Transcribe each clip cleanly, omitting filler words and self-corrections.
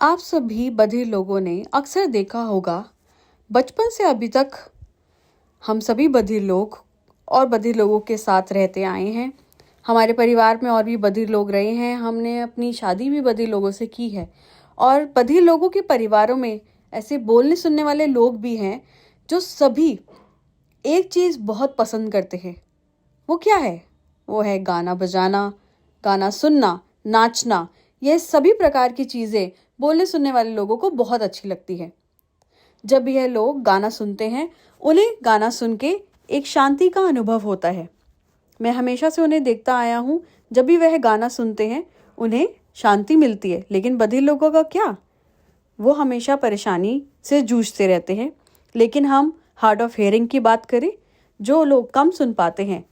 आप सभी बधिर लोगों ने अक्सर देखा होगा, बचपन से अभी तक हम सभी बधिर लोग और बधिर लोगों के साथ रहते आए हैं। हमारे परिवार में और भी बधिर लोग रहे हैं। हमने अपनी शादी भी बधिर लोगों से की है और बधिर लोगों के परिवारों में ऐसे बोलने सुनने वाले लोग भी हैं जो सभी एक चीज़ बहुत पसंद करते हैं। वो क्या है? वो है गाना बजाना, गाना सुनना, नाचना। ये सभी प्रकार की चीज़ें बोलने सुनने वाले लोगों को बहुत अच्छी लगती है। जब यह लोग गाना सुनते हैं, उन्हें गाना सुन के एक शांति का अनुभव होता है। मैं हमेशा से उन्हें देखता आया हूँ, जब भी वह गाना सुनते हैं उन्हें शांति मिलती है। लेकिन बधिर लोगों का क्या? वो हमेशा परेशानी से जूझते रहते हैं। लेकिन हम हार्ड ऑफ हेयरिंग की बात करें, जो लोग कम सुन पाते हैं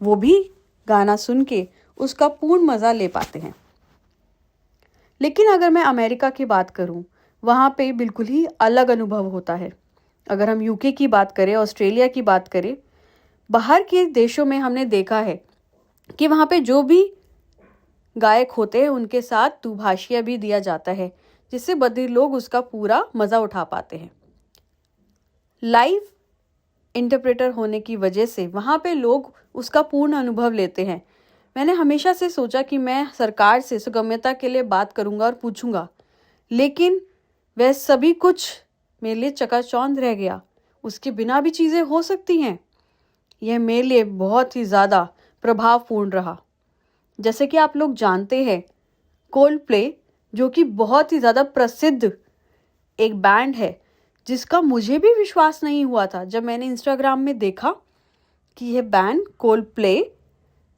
वो भी गाना सुन के उसका पूर्ण मज़ा ले पाते हैं। लेकिन अगर मैं अमेरिका की बात करूं, वहाँ पे बिल्कुल ही अलग अनुभव होता है। अगर हम यूके की बात करें, ऑस्ट्रेलिया की बात करें, बाहर के देशों में हमने देखा है कि वहाँ पे जो भी गायक होते हैं उनके साथ दुभाषिया भी दिया जाता है, जिससे बधिर लोग उसका पूरा मज़ा उठा पाते हैं। लाइव इंटरप्रेटर होने की वजह से वहाँ पे लोग उसका पूर्ण अनुभव लेते हैं। मैंने हमेशा से सोचा कि मैं सरकार से सुगम्यता के लिए बात करूंगा और पूछूंगा, लेकिन वह सभी कुछ मेरे लिए चकाचौंध रह गया। उसके बिना भी चीज़ें हो सकती हैं। यह मेरे लिए बहुत ही ज़्यादा प्रभावपूर्ण रहा। जैसे कि आप लोग जानते हैं, कोल्डप्ले जो कि बहुत ही ज़्यादा प्रसिद्ध एक बैंड है, जिसका मुझे भी विश्वास नहीं हुआ था जब मैंने इंस्टाग्राम में देखा कि यह बैंड कोल्डप्ले,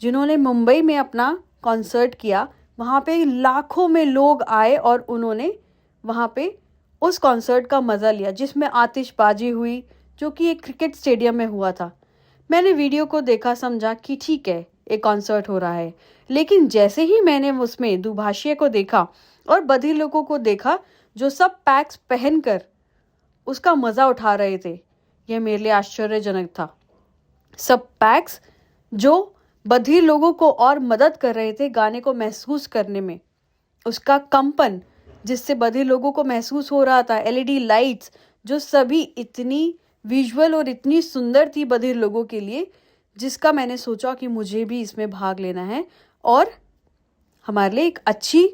जिन्होंने मुंबई में अपना कॉन्सर्ट किया, वहाँ पे लाखों में लोग आए और उन्होंने वहाँ पे उस कॉन्सर्ट का मज़ा लिया, जिसमें आतिशबाजी हुई, जो कि एक क्रिकेट स्टेडियम में हुआ था। मैंने वीडियो को देखा, समझा कि ठीक है, एक कॉन्सर्ट हो रहा है। लेकिन जैसे ही मैंने उसमें दुभाषिया को देखा और बधिर लोगों को देखा जो सब पैक्स पहनकर उसका मज़ा उठा रहे थे, यह मेरे लिए आश्चर्यजनक था। सब पैक्स जो बधिर लोगों को और मदद कर रहे थे गाने को महसूस करने में। उसका कंपन जिससे बधिर लोगों को महसूस हो रहा था, एलईडी लाइट्स जो सभी इतनी विजुअल और इतनी सुंदर थी बधिर लोगों के लिए, जिसका मैंने सोचा कि मुझे भी इसमें भाग लेना है। और हमारे लिए एक अच्छी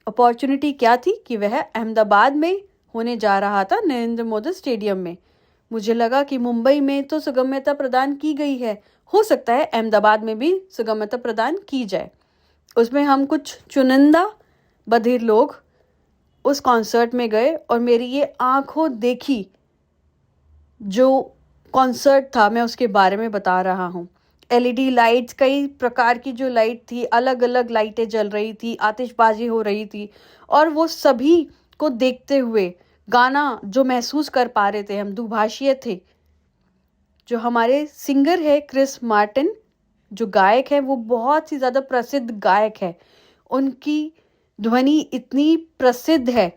अपॉर्चुनिटी क्या थी कि वह अहमदाबाद में होने जा रहा था, नरेंद्र मोदी स्टेडियम में। मुझे लगा कि मुंबई में तो सुगम्यता प्रदान की गई है, हो सकता है अहमदाबाद में भी सुगम्यता प्रदान की जाए। उसमें हम कुछ चुनिंदा बधिर लोग उस कॉन्सर्ट में गए और मेरी ये आंखों देखी जो कॉन्सर्ट था, मैं उसके बारे में बता रहा हूँ। एलईडी लाइट्स, कई प्रकार की जो लाइट थी, अलग अलग लाइटें जल रही थी, आतिशबाजी हो रही थी, और वो सभी को देखते हुए गाना जो महसूस कर पा रहे थे हम, दुभाषिए थे। जो हमारे सिंगर है क्रिस मार्टिन, जो गायक है, वो बहुत ही ज़्यादा प्रसिद्ध गायक है। उनकी ध्वनि इतनी प्रसिद्ध है,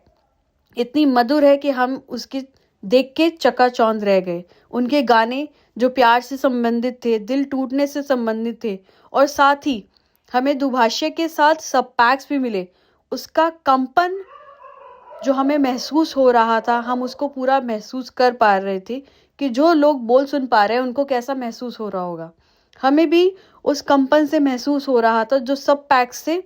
इतनी मधुर है कि हम उसके देख के चकाचौंध रह गए। उनके गाने जो प्यार से संबंधित थे, दिल टूटने से संबंधित थे, और साथ ही हमें दुभाषिया के साथ सब पैक्स भी मिले। उसका कंपन जो हमें महसूस हो रहा था, हम उसको पूरा महसूस कर पा रहे थे कि जो लोग बोल सुन पा रहे हैं उनको कैसा महसूस हो रहा होगा। हमें भी उस कंपन से महसूस हो रहा था जो सब पैक्स से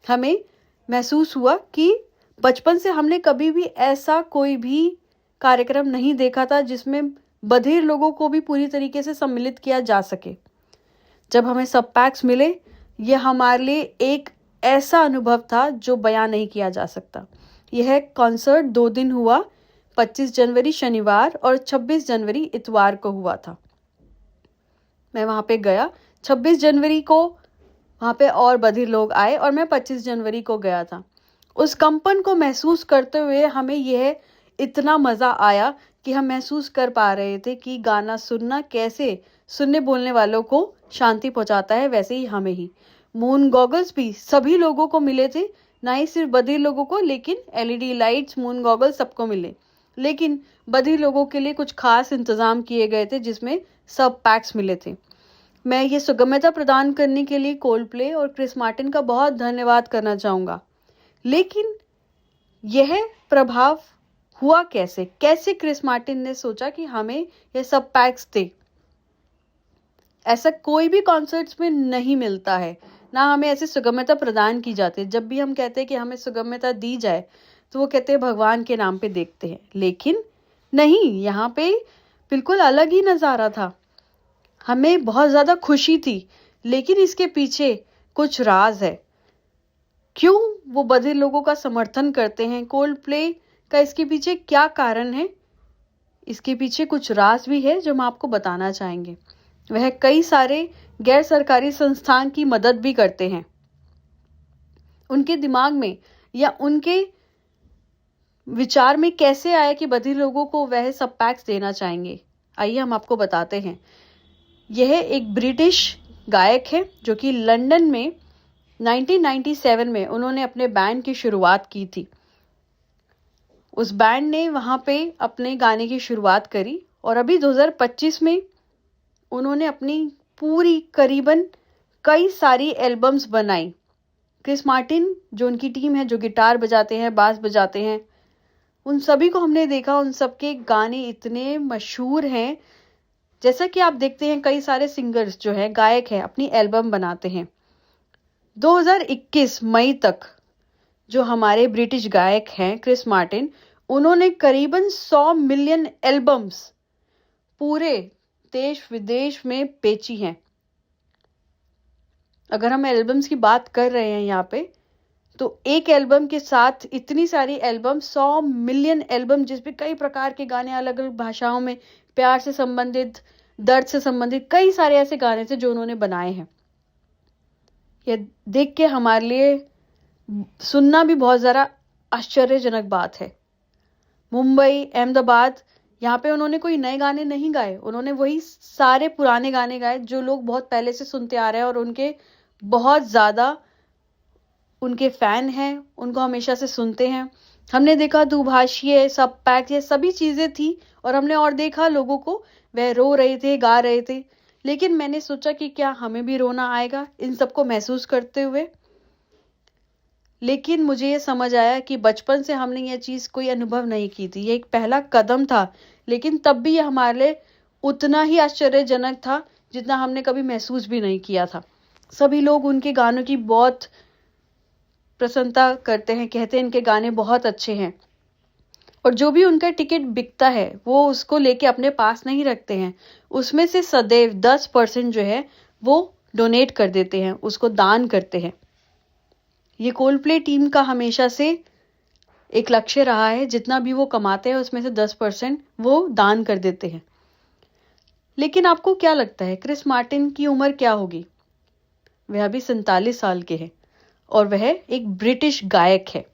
हमें महसूस हुआ कि बचपन से हमने कभी भी ऐसा कोई भी कार्यक्रम नहीं देखा था जिसमें बधिर लोगों को भी पूरी तरीके से सम्मिलित किया जा सके। जब हमें सब पैक्स मिले, ये हमारे लिए एक ऐसा अनुभव था जो बयां नहीं किया जा सकता। यह कॉन्सर्ट 2 दिन हुआ, 25 जनवरी शनिवार और 26 जनवरी इतवार को हुआ था। मैं वहाँ पे गया 26 जनवरी को, वहाँ पे और बधिर लोग आए और मैं 25 जनवरी को गया था। उस कंपन को महसूस करते हुए हमें यह इतना मज़ा आया कि हम महसूस कर पा रहे थे कि गाना सुनना कैसे सुनने बोलने वालों को शांति पहुँचाता है, वैसे ही हमें ही। मून गॉगल्स भी सभी लोगों को मिले थे, ना ही सिर्फ बधिर लोगों को, लेकिन एलईडी लाइट्स, मून गॉगल्स सबको मिले। लेकिन बधिर लोगों के लिए कुछ खास इंतज़ाम किए गए थे जिसमें सब पैक्स मिले थे। मैं ये सुगम्यता प्रदान करने के लिए कोल्डप्ले और क्रिस मार्टिन का बहुत धन्यवाद करना चाहूँगा। लेकिन यह प्रभाव हुआ कैसे? कैसे क्रिस मार्टिन ने सोचा कि हमें ये सब पैक्स दे? ऐसा कोई भी कॉन्सर्ट्स में नहीं मिलता है, ना हमें ऐसी सुगम्यता प्रदान की जाती है। जब भी हम कहते हैं कि हमें सुगम्यता दी जाए तो वो कहते हैं भगवान के नाम पे देखते हैं, लेकिन नहीं, यहाँ पे बिल्कुल अलग ही नज़ारा था। हमें बहुत ज़्यादा खुशी थी, लेकिन इसके पीछे कुछ राज है। क्यों वो बधिर लोगों का समर्थन करते हैं? कोल्ड प्ले का इसके पीछे क्या कारण है? इसके पीछे कुछ राज भी है जो हम आपको बताना चाहेंगे। वह कई सारे गैर सरकारी संस्थान की मदद भी करते हैं। उनके दिमाग में या उनके विचार में कैसे आया कि बधिर लोगों को वह सब पैक्स देना चाहेंगे? आइए हम आपको बताते हैं। यह एक ब्रिटिश गायक है जो कि लंदन में 1997 में उन्होंने अपने बैंड की शुरुआत की थी। उस बैंड ने वहाँ पे अपने गाने की शुरुआत करी और अभी 2025 में उन्होंने अपनी पूरी करीबन कई सारी एल्बम्स बनाई। क्रिस मार्टिन जो उनकी टीम है, जो गिटार बजाते हैं, बास बजाते हैं, उन सभी को हमने देखा। उन सबके गाने इतने मशहूर हैं। जैसा कि आप देखते हैं कई सारे सिंगर्स जो हैं, गायक हैं, अपनी एल्बम बनाते हैं। 2021 मई तक जो हमारे ब्रिटिश गायक हैं क्रिस मार्टिन, उन्होंने करीबन 100 मिलियन एल्बम्स पूरे देश विदेश में बेची हैं। अगर हम एल्बम्स की बात कर रहे हैं यहाँ पे, तो एक एल्बम के साथ इतनी सारी एल्बम, 100 मिलियन एल्बम, जिसमें कई प्रकार के गाने अलग अलग भाषाओं में, प्यार से संबंधित, दर्द से संबंधित कई सारे ऐसे गाने थे जो उन्होंने बनाए हैं। यह देख के हमारे लिए सुनना भी बहुत ज़्यादा आश्चर्यजनक बात है। मुंबई, अहमदाबाद, यहाँ पे उन्होंने कोई नए गाने नहीं गाए। उन्होंने वही सारे पुराने गाने गाए जो लोग बहुत पहले से सुनते आ रहे हैं और उनके बहुत ज़्यादा उनके फ़ैन हैं, उनको हमेशा से सुनते हैं। हमने देखा दुभाषीय, सब पैक, ये सभी चीज़ें थी और हमने और देखा लोगों को, वह रो रहे थे, गा रहे थे। लेकिन मैंने सोचा कि क्या हमें भी रोना आएगा इन सबको महसूस करते हुए? लेकिन मुझे ये समझ आया कि बचपन से हमने ये चीज़ कोई अनुभव नहीं की थी। ये एक पहला कदम था, लेकिन तब भी ये हमारे लिए उतना ही आश्चर्यजनक था जितना हमने कभी महसूस भी नहीं किया था। सभी लोग उनके गानों की बहुत प्रशंसा करते हैं, कहते हैं इनके गाने बहुत अच्छे हैं। और जो भी उनका टिकट बिकता है वो उसको लेके अपने पास नहीं रखते हैं। उसमें से सदैव 10% जो है वो डोनेट कर देते हैं, उसको दान करते हैं। ये कोल्ड प्ले टीम का हमेशा से एक लक्ष्य रहा है, जितना भी वो कमाते हैं उसमें से 10% वो दान कर देते हैं। लेकिन आपको क्या लगता है क्रिस मार्टिन की उम्र क्या होगी? वह अभी 47 साल के हैं और वह एक ब्रिटिश गायक है।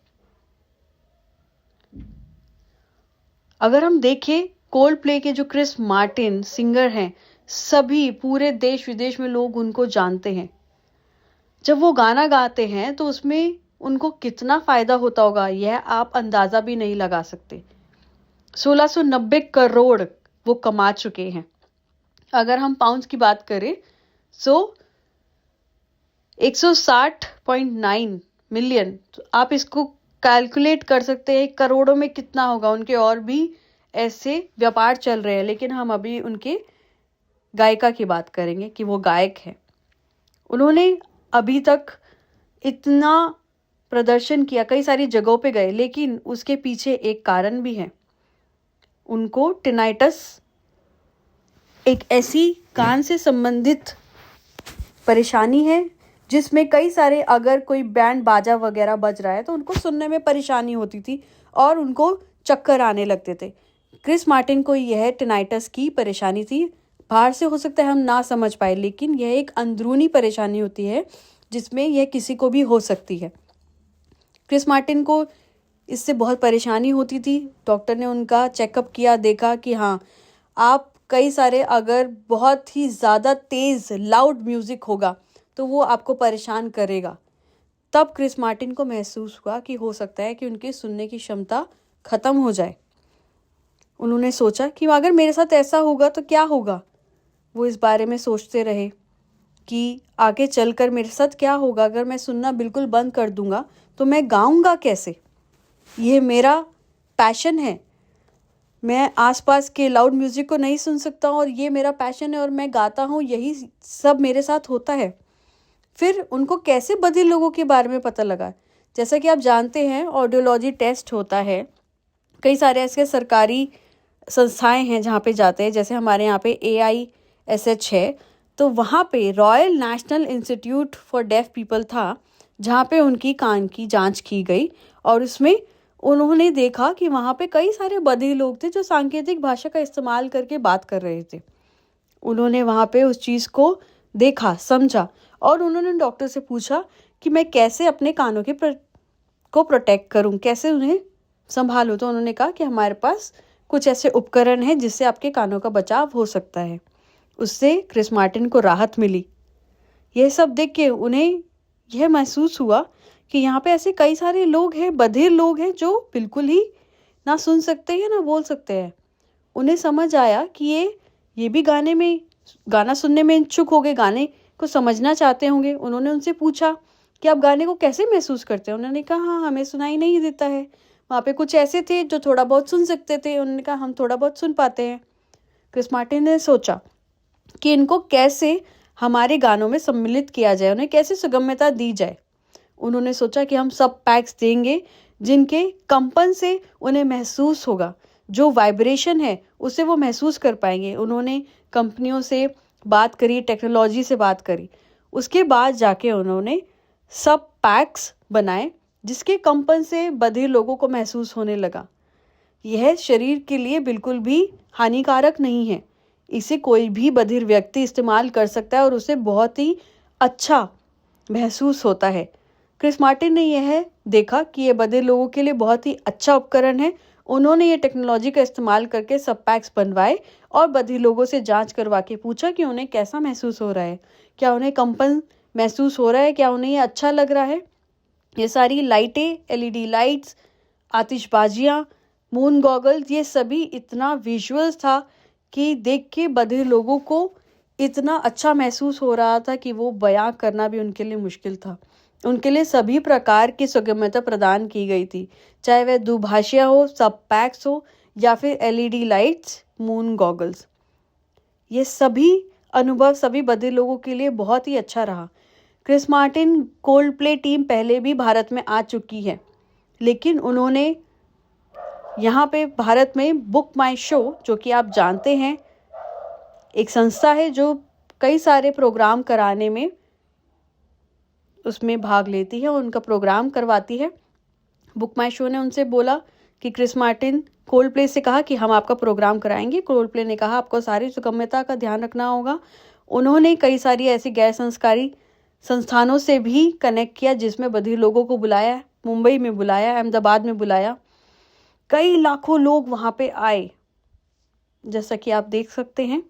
अगर हम देखें कोल्ड प्ले के जो क्रिस मार्टिन सिंगर हैं, सभी पूरे देश विदेश में लोग उनको जानते हैं। जब वो गाना गाते हैं तो उसमें उनको कितना फ़ायदा होता होगा, यह आप अंदाज़ा भी नहीं लगा सकते। 1690 करोड़ वो कमा चुके हैं। अगर हम पाउंड्स की बात करें तो 160.9 मिलियन, तो आप इसको कैलकुलेट कर सकते हैं करोड़ों में कितना होगा। उनके और भी ऐसे व्यापार चल रहे हैं, लेकिन हम अभी उनके गायिका की बात करेंगे कि वो गायक है। उन्होंने अभी तक इतना प्रदर्शन किया, कई सारी जगहों पे गए, लेकिन उसके पीछे एक कारण भी है। उनको टिनाइटस, एक ऐसी कान से संबंधित परेशानी है जिसमें कई सारे, अगर कोई बैंड बाजा वगैरह बज रहा है तो उनको सुनने में परेशानी होती थी और उनको चक्कर आने लगते थे। क्रिस मार्टिन को यह टिनाइटस की परेशानी थी। बाहर से हो सकता है हम ना समझ पाए, लेकिन यह एक अंदरूनी परेशानी होती है जिसमें यह किसी को भी हो सकती है। क्रिस मार्टिन को इससे बहुत परेशानी होती थी। डॉक्टर ने उनका चेकअप किया, देखा कि हाँ, आप कई सारे, अगर बहुत ही ज़्यादा तेज़ लाउड म्यूज़िक होगा तो वो आपको परेशान करेगा। तब क्रिस मार्टिन को महसूस हुआ कि हो सकता है कि उनकी सुनने की क्षमता ख़त्म हो जाए। उन्होंने सोचा कि अगर मेरे साथ ऐसा होगा तो क्या होगा। वो इस बारे में सोचते रहे कि आगे चलकर मेरे साथ क्या होगा, अगर मैं सुनना बिल्कुल बंद कर दूंगा तो मैं गाऊंगा कैसे। ये मेरा पैशन है, मैं आसपास के लाउड म्यूज़िक को नहीं सुन सकता और ये मेरा पैशन है और मैं गाता हूँ, यही सब मेरे साथ होता है। फिर उनको कैसे बधिर लोगों के बारे में पता लगा? जैसा कि आप जानते हैं, ऑडियोलॉजी टेस्ट होता है। कई सारे ऐसे सरकारी संस्थाएं हैं जहाँ पे जाते हैं, जैसे हमारे यहाँ पे AISH है, तो वहाँ पे royal national institute for def people था, जहाँ पे उनकी कान की जांच की गई और उसमें उन्होंने देखा कि वहाँ पे कई सारे बधिर लोग थे जो सांकेतिक भाषा का इस्तेमाल करके बात कर रहे थे। उन्होंने वहाँ पे उस चीज़ को देखा, समझा और उन्होंने डॉक्टर से पूछा कि मैं कैसे अपने कानों को प्रोटेक्ट करूँ, कैसे उन्हें संभालूँ। तो उन्होंने कहा कि हमारे पास कुछ ऐसे उपकरण हैं जिससे आपके कानों का बचाव हो सकता है। उससे क्रिस मार्टिन को राहत मिली। यह सब देख के उन्हें यह महसूस हुआ कि यहाँ पे ऐसे कई सारे लोग हैं, बधिर लोग हैं, जो बिल्कुल ही ना सुन सकते हैं ना बोल सकते हैं। उन्हें समझ आया कि ये भी गाना सुनने में इच्छुक हो गए, गाने को समझना चाहते होंगे। उन्होंने उनसे पूछा कि आप गाने को कैसे महसूस करते हैं? उन्होंने कहा हाँ, हमें सुनाई नहीं देता है। वहाँ पे कुछ ऐसे थे जो थोड़ा बहुत सुन सकते थे, उन्होंने कहा हम थोड़ा बहुत सुन पाते हैं। क्रिस मार्टिन ने सोचा कि इनको कैसे हमारे गानों में सम्मिलित किया जाए, उन्हें कैसे सुगम्यता दी जाए। उन्होंने सोचा कि हम सब पैक्स देंगे जिनके कंपन से उन्हें महसूस होगा, जो वाइब्रेशन है उसे वो महसूस कर पाएंगे। उन्होंने कंपनियों से बात करी, टेक्नोलॉजी से बात करी। उसके बाद जाके उन्होंने सब पैक्स बनाए जिसके कंपन से बधिर लोगों को महसूस होने लगा। यह शरीर के लिए बिल्कुल भी हानिकारक नहीं है, इसे कोई भी बधिर व्यक्ति इस्तेमाल कर सकता है और उसे बहुत ही अच्छा महसूस होता है। क्रिस मार्टिन ने यह देखा कि यह बधिर लोगों के लिए बहुत ही अच्छा उपकरण है। उन्होंने ये टेक्नोलॉजी का इस्तेमाल करके सब पैक्स बनवाए और बधिर लोगों से जांच करवा के पूछा कि उन्हें कैसा महसूस हो रहा है, क्या उन्हें कंपन महसूस हो रहा है, क्या उन्हें ये अच्छा लग रहा है। ये सारी लाइटें, LED लाइट्स, आतिशबाजियाँ, मून गॉगल्स, ये सभी इतना विजुअल्स था कि देख के बधिर लोगों को इतना अच्छा महसूस हो रहा था कि वो बयां करना भी उनके लिए मुश्किल था। उनके लिए सभी प्रकार की सुगम्यता प्रदान की गई थी, चाहे वह दुभाषिया हो, सब पैक्स हो या फिर LED लाइट्स, मून गॉगल्स। ये सभी अनुभव सभी बधिर लोगों के लिए बहुत ही अच्छा रहा। क्रिस मार्टिन कोल्डप्ले टीम पहले भी भारत में आ चुकी है, लेकिन उन्होंने यहाँ पे भारत में बुक माई शो, जो कि आप जानते हैं एक संस्था है जो कई सारे प्रोग्राम कराने में उसमें भाग लेती है और उनका प्रोग्राम करवाती है। बुक माई शो ने उनसे बोला कि क्रिस मार्टिन कोल्डप्ले से कहा कि हम आपका प्रोग्राम कराएंगे। कोल्डप्ले ने कहा आपको सारी सुगम्यता का ध्यान रखना होगा। उन्होंने कई सारी ऐसी गैर संस्कारी संस्थानों से भी कनेक्ट किया जिसमें बधिर लोगों को बुलाया, मुंबई में बुलाया, अहमदाबाद में बुलाया। कई लाखों लोग वहाँ पे आए। जैसा कि आप देख सकते हैं,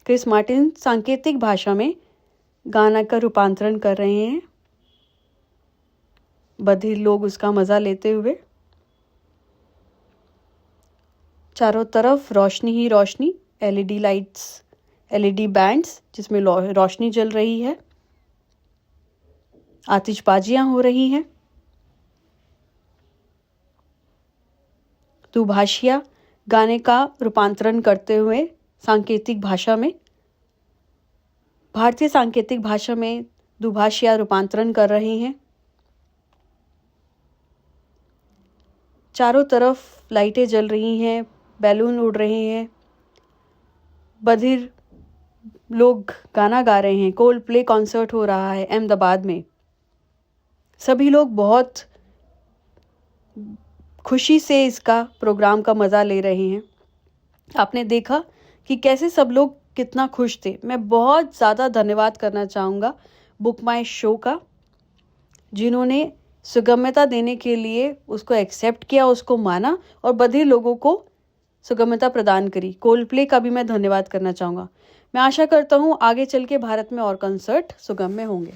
क्रिस मार्टिन सांकेतिक भाषा में गाना का रूपांतरण कर रहे हैं, बधिर लोग उसका मज़ा लेते हुए। चारों तरफ रोशनी ही रोशनी, LED लाइट्स, LED बैंड्स जिसमें रोशनी जल रही है, आतिशबाजियां हो रही हैं, दुभाषिया गाने का रूपांतरण करते हुए सांकेतिक भाषा में, भारतीय सांकेतिक भाषा में दुभाषिया रूपांतरण कर रहे हैं। चारों तरफ लाइटें जल रही हैं, बैलून उड़ रहे हैं, बधिर लोग गाना गा रहे हैं। कोल्डप्ले कॉन्सर्ट हो रहा है अहमदाबाद में। सभी लोग बहुत खुशी से इसका प्रोग्राम का मज़ा ले रहे हैं। आपने देखा कि कैसे सब लोग कितना खुश थे। मैं बहुत ज़्यादा धन्यवाद करना चाहूँगा बुक माई शो का, जिन्होंने सुगम्यता देने के लिए उसको एक्सेप्ट किया, उसको माना और बधिर लोगों को सुगम्यता प्रदान करी। कोल्डप्ले का भी मैं धन्यवाद करना चाहूँगा। मैं आशा करता हूँ आगे चल के भारत में और कंसर्ट सुगम्य होंगे।